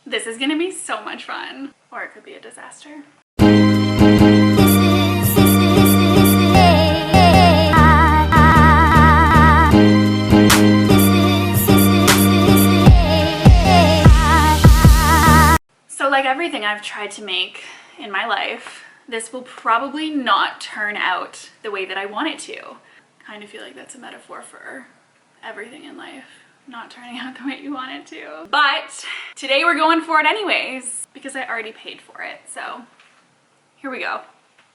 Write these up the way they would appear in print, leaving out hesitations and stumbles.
This is gonna be so much fun. Or it could be a disaster. So like everything I've tried to make in my life, this will probably not turn out the way that I want it to. I kind of feel like that's a metaphor for everything in life, not turning out the way you want it to. But today we're going for it anyways, because I already paid for it. So here we go.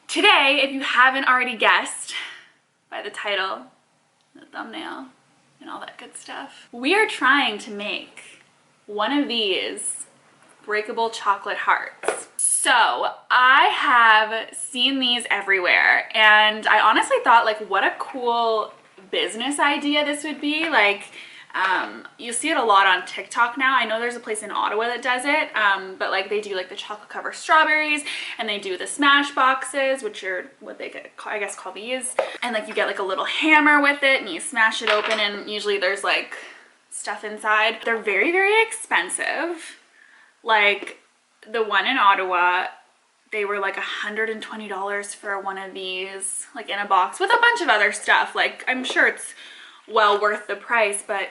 Today, if you haven't already guessed by the title, the thumbnail, and all that good stuff, we are trying to make one of these breakable chocolate hearts. So I have seen these everywhere, and I honestly thought, like, what a cool business idea this would be. Like, you see it a lot on TikTok now. I know there's a place in Ottawa that does it, but like they do like the chocolate covered strawberries, and they do the smash boxes, which are what they get, I guess, call these. And like you get like a little hammer with it and you smash it open, and usually there's like stuff inside. They're very, very expensive. Like the one in Ottawa, they were like $120 for one of these, like in a box with a bunch of other stuff. Like I'm sure it's well worth the price, but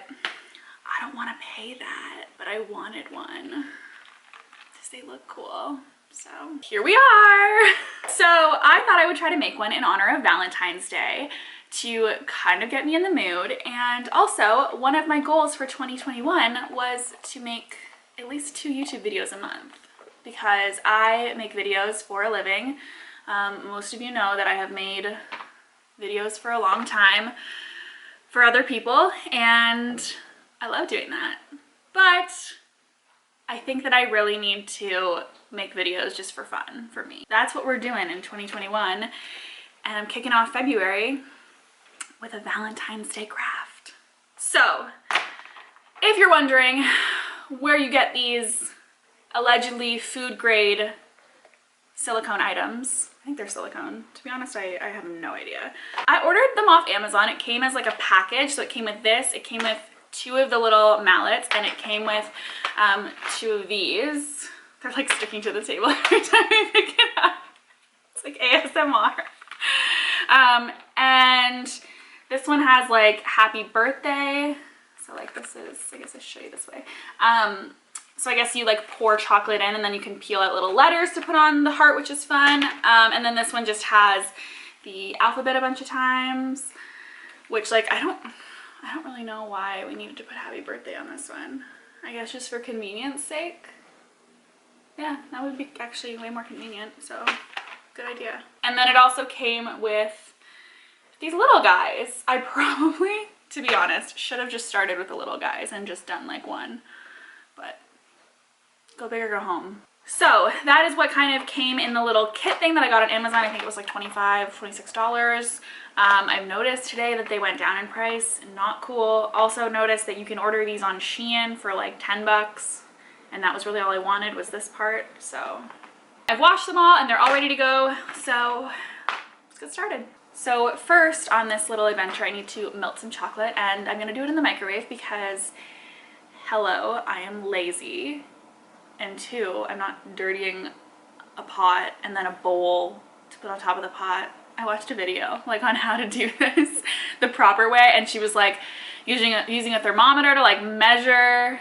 I don't want to pay that, but I wanted one because they look cool. So here we are. So I thought I would try to make one in honor of Valentine's Day to kind of get me in the mood. And also one of my goals for 2021 was to make at least 2 YouTube videos a month, because I make videos for a living. Most of you know that I have made videos for a long time for other people, and I love doing that. But I think that I really need to make videos just for fun for me. That's what we're doing in 2021, and I'm kicking off February with a Valentine's Day craft. So if you're wondering where you get these allegedly food grade silicone items, I think they're silicone. To be honest, I have no idea. I ordered them off Amazon. It came as like a package. So it came with this, it came with 2 of the little mallets, and it came with 2 of these. They're like sticking to the table every time I pick it up. It's like ASMR. And this one has like happy birthday. So like this is, I guess I show you this way. So I guess you like pour chocolate in, and then you can peel out little letters to put on the heart, which is fun. And then this one just has the alphabet a bunch of times, which like I don't really know why we needed to put happy birthday on this one. I guess just for convenience sake. Yeah, that would be actually way more convenient, so good idea. And then it also came with these little guys. I probably, to be honest, should have just started with the little guys and just done like one, but go big or go home. So that is what kind of came in the little kit thing that I got on Amazon. I think it was like $25, $26. I've noticed today that they went down in price. Not cool. Also noticed that you can order these on Shein for like 10 bucks. And that was really all I wanted, was this part. So I've washed them all and they're all ready to go. So let's get started. So first on this little adventure, I need to melt some chocolate, and I'm gonna do it in the microwave because, hello, I am lazy. And 2, I'm not dirtying a pot and then a bowl to put on top of the pot. I watched a video like on how to do this the proper way, and she was like using a thermometer to like measure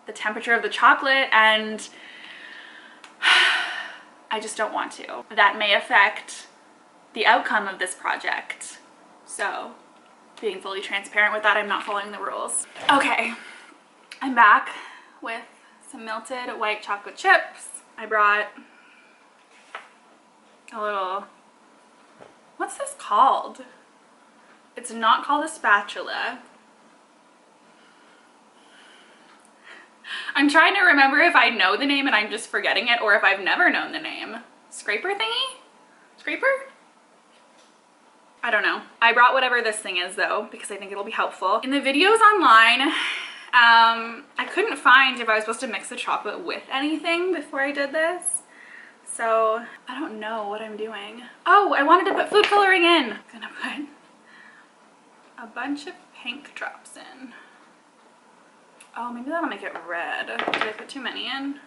the temperature of the chocolate, and I just don't want to. That may affect the outcome of this project. So being fully transparent with that, I'm not following the rules. Okay, I'm back with some melted white chocolate chips. I brought a little, what's this called? It's not called a spatula. I'm trying to remember if I know the name and I'm just forgetting it, or if I've never known the name. Scraper thingy? Scraper? I don't know. I brought whatever this thing is though, because I think it'll be helpful. In the videos online, I couldn't find if I was supposed to mix the chocolate with anything before I did this. So I don't know what I'm doing. Oh, I wanted to put food coloring in. I'm gonna put a bunch of pink drops in. Oh, maybe that'll make it red. Did I put too many in?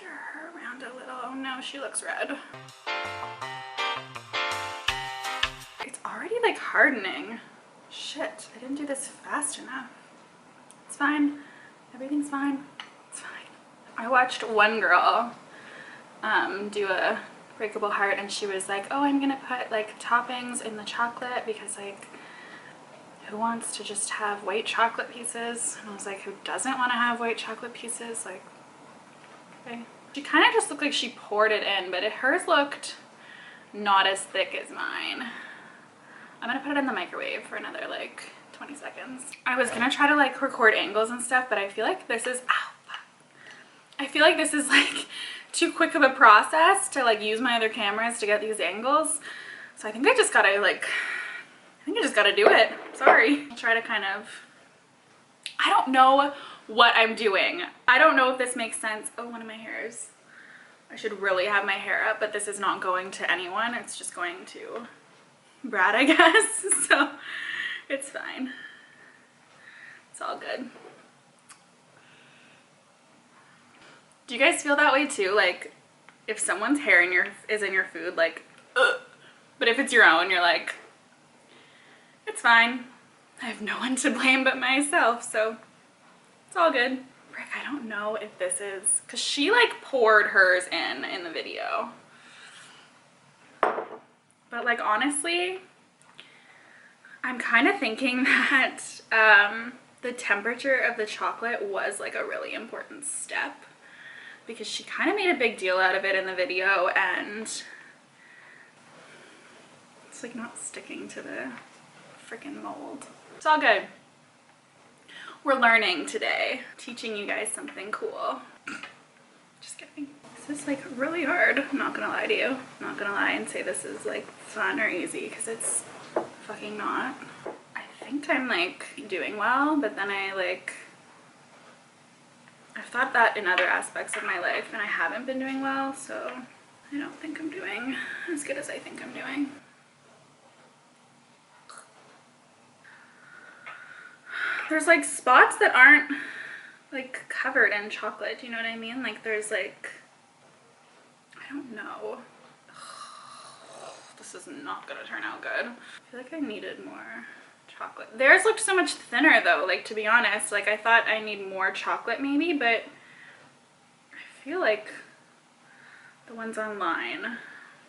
Stir her around a little. Oh no, she looks red. It's already like hardening. Shit, I didn't do this fast enough. It's fine. Everything's fine. It's fine. I watched one girl do a breakable heart, and she was like, oh, I'm gonna put like toppings in the chocolate because like who wants to just have white chocolate pieces? And I was like, who doesn't want to have white chocolate pieces? Like, okay. She kind of just looked like she poured it in, but hers looked not as thick as mine. I'm gonna put it in the microwave for another like 20 seconds. I was gonna try to like record angles and stuff, but I feel like this is, ow, fuck. I feel like this is like too quick of a process to like use my other cameras to get these angles. So I think I just gotta like, do it. Sorry. I'll try to kind of, I don't know what I'm doing. I don't know if this makes sense. Oh, one of my hairs. I should really have my hair up, but this is not going to anyone. It's just going to Brad, I guess. So it's fine. It's all good. Do you guys feel that way too? Like if someone's hair is in your food, like, ugh. But if it's your own, you're like, it's fine. I have no one to blame but myself, so it's all good. Frick, I don't know if this is, cause she like poured hers in the video. But like honestly, I'm kind of thinking that the temperature of the chocolate was like a really important step, because she kind of made a big deal out of it in the video, and it's like not sticking to the freaking mold. It's all good. We're learning today, teaching you guys something cool. Just kidding. This is like really hard. I'm not gonna lie to you. I'm not gonna lie and say this is like fun or easy, because it's fucking not. I think I'm like doing well, but then I've thought that in other aspects of my life and I haven't been doing well, so I don't think I'm doing as good as I think I'm doing. There's like spots that aren't like covered in chocolate, do you know what I mean? Like there's like, I don't know. This is not gonna turn out good. I feel like I needed more chocolate. Theirs looked so much thinner though, like to be honest. Like I thought I need more chocolate maybe, but I feel like the ones online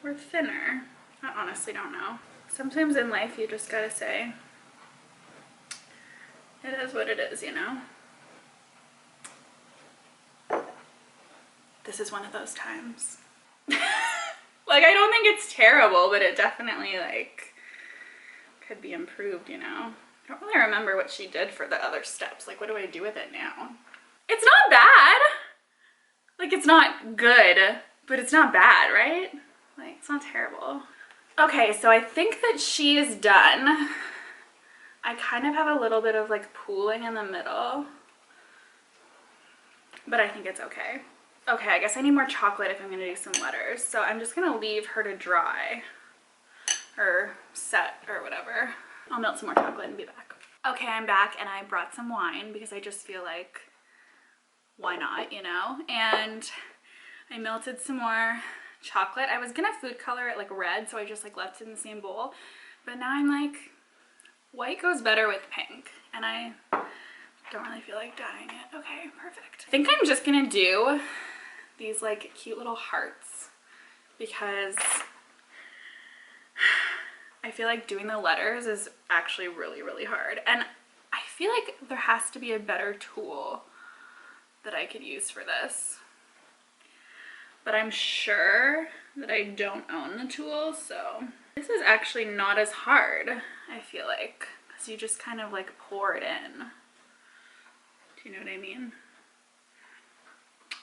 were thinner. I honestly don't know. Sometimes in life you just gotta say, it is what it is, you know? This is one of those times. Like, I don't think it's terrible, but it definitely, like, could be improved, you know? I don't really remember what she did for the other steps. Like, what do I do with it now? It's not bad! Like, it's not good, but it's not bad, right? Like, it's not terrible. Okay, so I think that she is done. I kind of have a little bit of like pooling in the middle, but I think it's okay. Okay, I guess I need more chocolate if I'm gonna do some letters. So I'm just gonna leave her to dry or set or whatever. I'll melt some more chocolate and be back. Okay, I'm back and I brought some wine because I just feel like, why not, you know? And I melted some more chocolate. I was gonna food color it like red, so I just like left it in the same bowl. But now I'm like, white goes better with pink, and I don't really feel like dyeing it. Okay, perfect. I think I'm just gonna do these like cute little hearts because I feel like doing the letters is actually really, really hard. And I feel like there has to be a better tool that I could use for this. But I'm sure that I don't own the tool, so this is actually not as hard, I feel like, because you just kind of like pour it in. Do you know what I mean?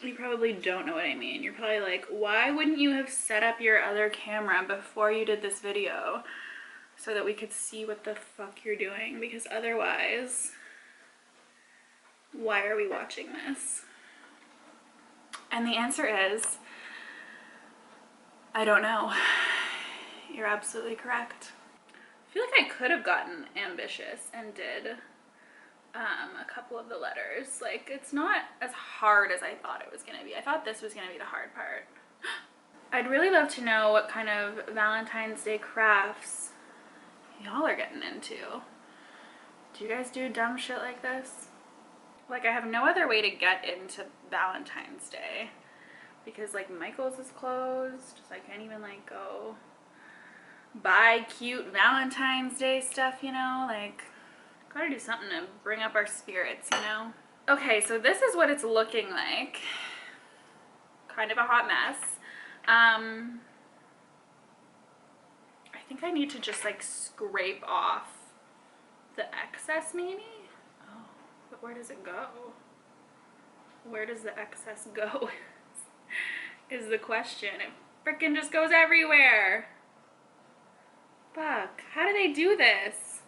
You probably don't know what I mean. You're probably like, why wouldn't you have set up your other camera before you did this video so that we could see what the fuck you're doing? Because otherwise, why are we watching this? And the answer is, I don't know. You're absolutely correct. I feel like I could have gotten ambitious and did a couple of the letters. Like, it's not as hard as I thought it was gonna be. I thought this was gonna be the hard part. I'd really love to know what kind of Valentine's Day crafts y'all are getting into. Do you guys do dumb shit like this? Like, I have no other way to get into Valentine's Day because like Michael's is closed, so I can't even like go buy cute Valentine's Day stuff, you know? Like, gotta do something to bring up our spirits, you know? Okay, so this is what it's looking like. Kind of a hot mess. I think I need to just like scrape off the excess maybe? Oh, but where does it go? Where does the excess go is the question. It frickin' just goes everywhere. Fuck, how do they do this?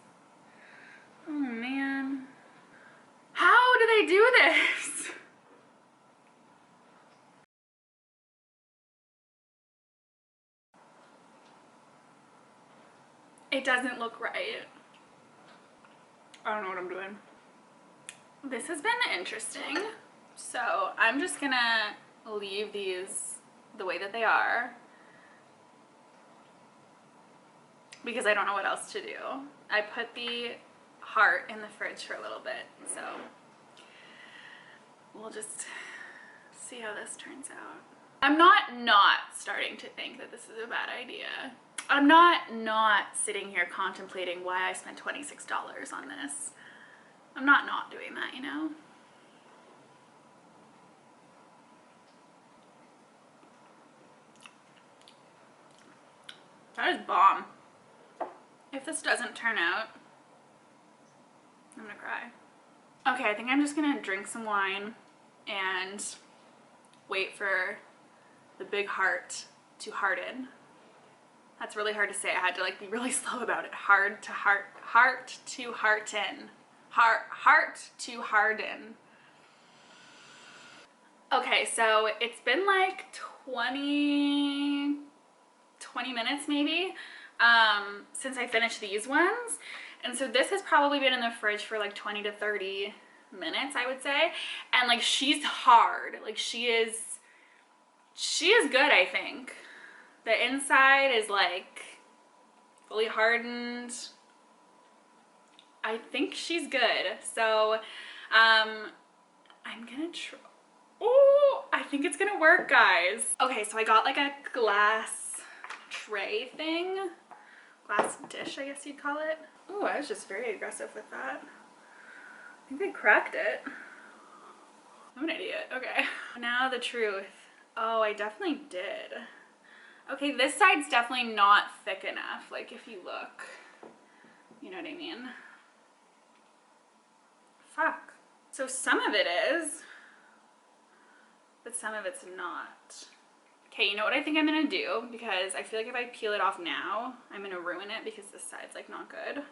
Oh man. How do they do this? It doesn't look right. I don't know what I'm doing. This has been interesting. So I'm just gonna leave these the way that they are because I don't know what else to do. I put the heart in the fridge for a little bit, so we'll just see how this turns out. I'm not starting to think that this is a bad idea. I'm not sitting here contemplating why I spent $26 on this. I'm not doing that, you know? That is bomb. If this doesn't turn out, I'm gonna cry. Okay, I think I'm just gonna drink some wine and wait for the big heart to harden. That's really hard to say. I had to like be really slow about it. Heart to harden. Heart to harden. Okay, so it's been like 20 minutes maybe since I finished these ones. And so this has probably been in the fridge for like 20 to 30 minutes, I would say. And like she's hard. Like she is good, I think. The inside is like fully hardened. I think she's good. So I'm gonna try. Oh, I think it's gonna work, guys. Okay, so I got like a glass tray thing. Glass dish, I guess you'd call it. Oh, I was just very aggressive with that. I think I cracked it. I'm an idiot. Okay. Now the truth. Oh, I definitely did. Okay, this side's definitely not thick enough. Like if you look, you know what I mean? Fuck. So some of it is, but some of it's not. Okay, you know what I think I'm gonna do? Because I feel like if I peel it off now, I'm gonna ruin it because this side's like not good.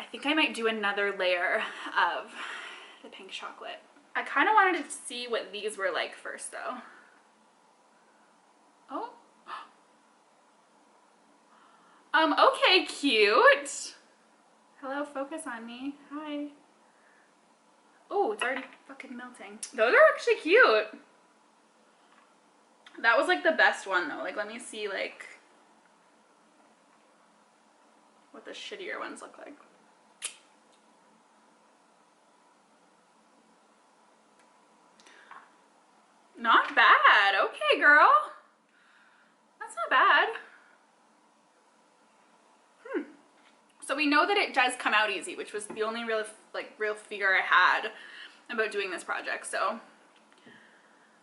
I think I might do another layer of the pink chocolate. I kind of wanted to see what these were like first though. Oh. Okay, cute. Hello, focus on me. Hi. Oh, it's already fucking melting. Those are actually cute. That was like the best one though. Like, let me see like what the shittier ones look like. Not bad. Okay, girl. That's not bad. So we know that it does come out easy, which was the only real fear I had about doing this project. So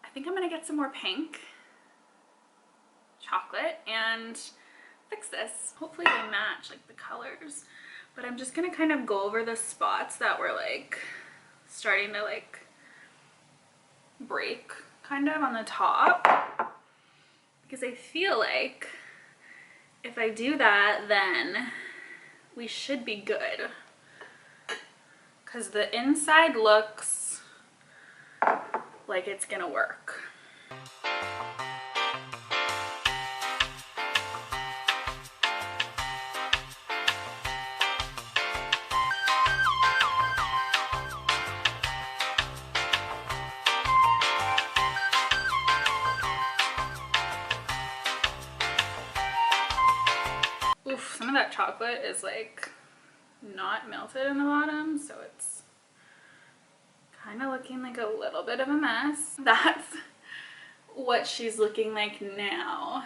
I think I'm gonna get some more pink chocolate and fix this. Hopefully they match like the colors, but I'm just gonna kind of go over the spots that were like starting to like break kind of on the top, because I feel like if I do that, then we should be good, because the inside looks like it's gonna work. that chocolate is like not melted in the bottom, so it's kind of looking like a little bit of a mess. That's what she's looking like now.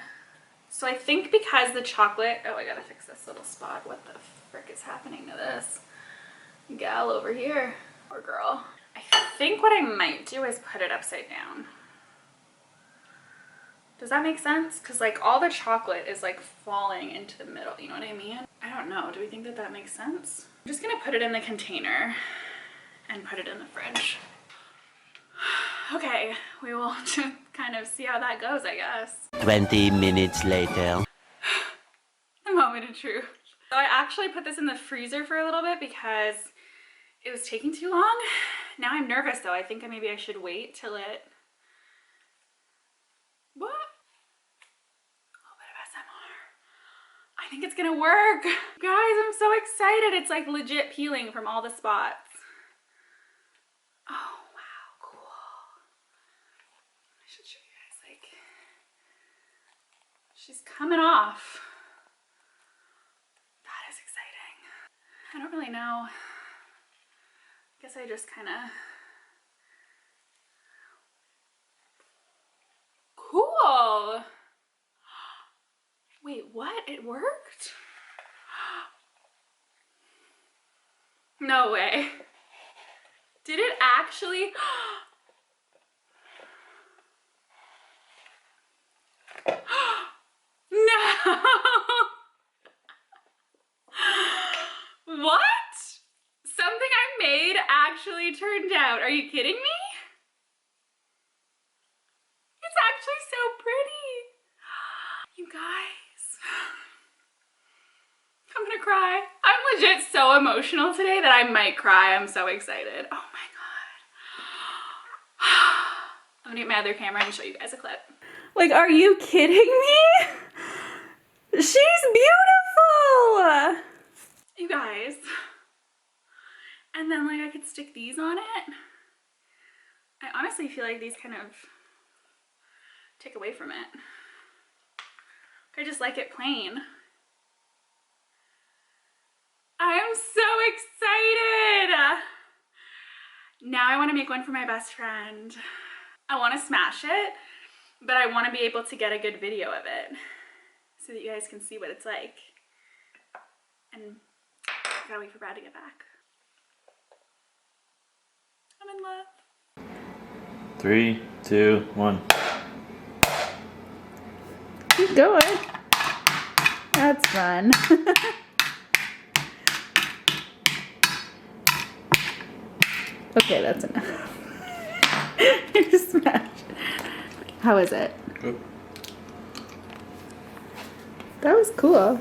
So I think because the chocolate, oh, I gotta fix this little spot. What the frick is happening to this gal over here, or girl? I think what I might do is put it upside down. Does that make sense? Because like all the chocolate is like falling into the middle, you know what I mean? I don't know, do we think that that makes sense? I'm just gonna put it in the container and put it in the fridge. Okay, we will just kind of see how that goes, I guess. 20 minutes later. The moment of truth. So I actually put this in the freezer for a little bit because it was taking too long. Now I'm nervous though. I think maybe I should wait till it... What? A little bit of SMR. I think it's gonna work. Guys, I'm so excited. It's like legit peeling from all the spots. Oh, wow, cool. I should show you guys, like, she's coming off. That is exciting. I don't really know. I guess I just kind of... Cool. Wait, what? It worked? No way. Did it actually? No! What? Something I made actually turned out. Are you kidding me? It's actually so pretty. You guys. I'm gonna cry. I'm legit so emotional today that I might cry. I'm so excited. Oh my God. I'm gonna get my other camera and show you guys a clip. Like, are you kidding me? She's beautiful! You guys. And then like I could stick these on it. I honestly feel like these kind of take away from it. I just like it plain. I'm so excited! Now I want to make one for my best friend. I want to smash it, but I want to be able to get a good video of it so that you guys can see what it's like. And I gotta wait for Brad to get back. I'm in love. 3, 2, 1. Keep going. That's fun. Okay, that's enough. You smashed. How is it? Good. That was cool.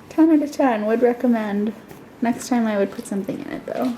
10 out of 10. Would recommend. Next time I would put something in it though.